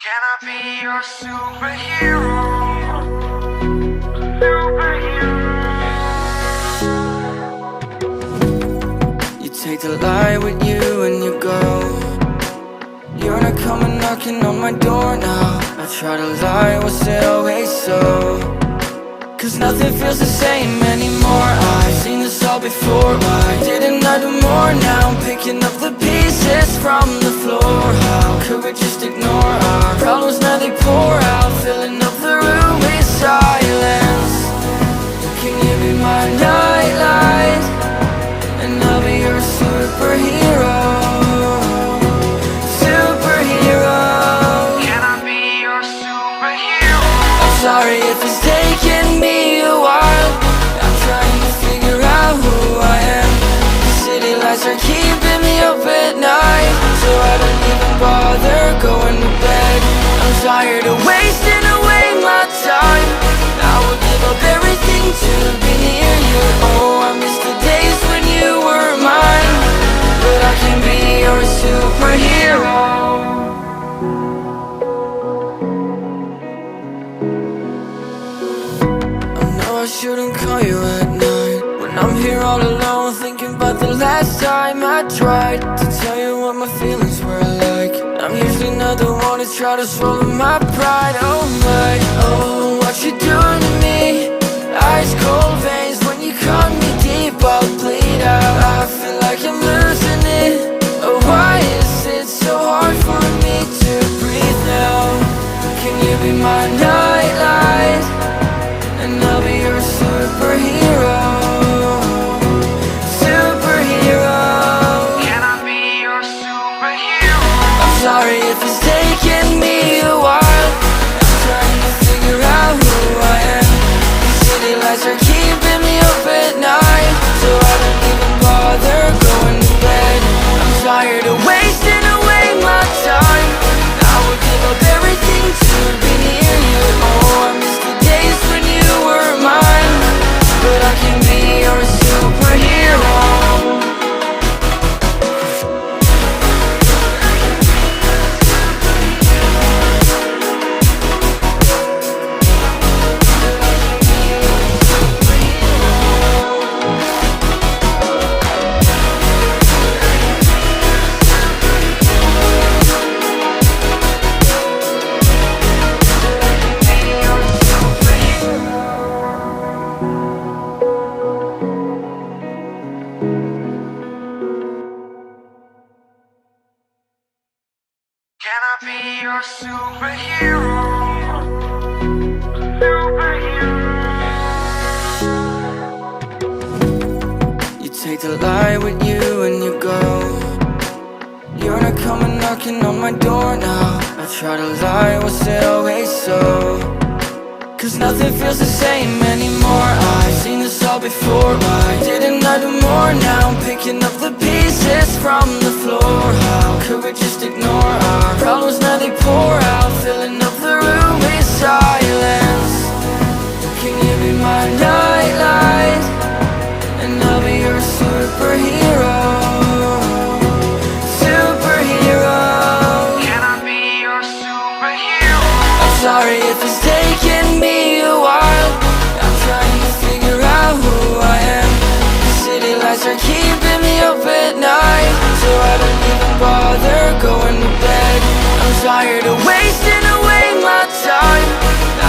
Can I be your superhero? Superhero. You take the light with you and you go. You're not coming knocking on my door now. I try to lie, was it always so? Cause nothing feels the same anymore. I've seen this all before. Why didn't I do more? Now I'm picking up the pieces from the floor. How could we just ignore our problems? Now they pour out, filling up the room with silence. Can you be my nightlight? And I'll be your superhero. Superhero. Can I be your superhero? I'm sorry if it's taking me a while. I'm trying to figure out who I am. The city lights are keeping me up at night, so I don't even bother going to bed. I'm tired of wasting away my time. I would give up everything to be near you. Oh, I miss the days when you were mine, but I can be your superhero. I shouldn't call you at night when I'm here all alone, thinking about the last time I tried to tell you what my feelings were like. I'm usually not the one to try to swallow my pride. Oh my, oh, what you doing to me? Ice cold veins when you cut me deep, I'll bleed out. I feel like I'm losing it. Oh, why is it so hard for me to breathe now? Can you be my nightlight? And I'll be your superhero. Superhero. Can I be your superhero? I'm sorry if it's taking me a while. I'm trying to figure out who I am. The city lights are keeping me up at night, so I don't even bother going to bed. I'm tired of wasting away my time. I would give up everything to be near you. Oh, I miss the days when you were mine, but I can be your superhero. Can I be your superhero? Superhero. You take the light with you and you go. You're not coming knocking on my door now. I try to lie, was it always so? Cause nothing feels the same anymore. I've seen this all before. Why didn't I do more? Now I'm picking up the pieces from the floor. How could we just ignore our problems? Now they pour out, filling up the room with silence. Can you be my nightlight? And I'll be your superhero. Superhero. Can I be your superhero? I'm sorry if it's taking me a while. I'm trying to figure out who I am. The city lights are keeping me up at night, so I don't even bother going to bed. I'm tired of wasting away my time.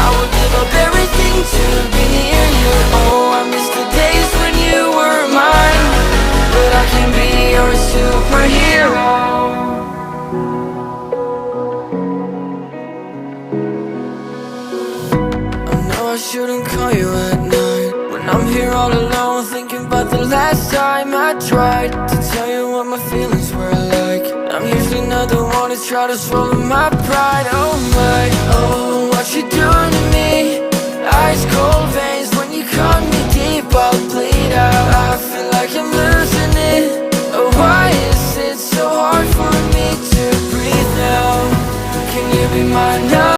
I would give up everything to be near you. Oh, I miss the days when you were mine, but I can be your superhero. I shouldn't call you at night when I'm here all alone, thinking about the last time I tried to tell you what my feelings were like. I'm usually not the one to try to swallow my pride. Oh my, oh, what you doing to me? Ice cold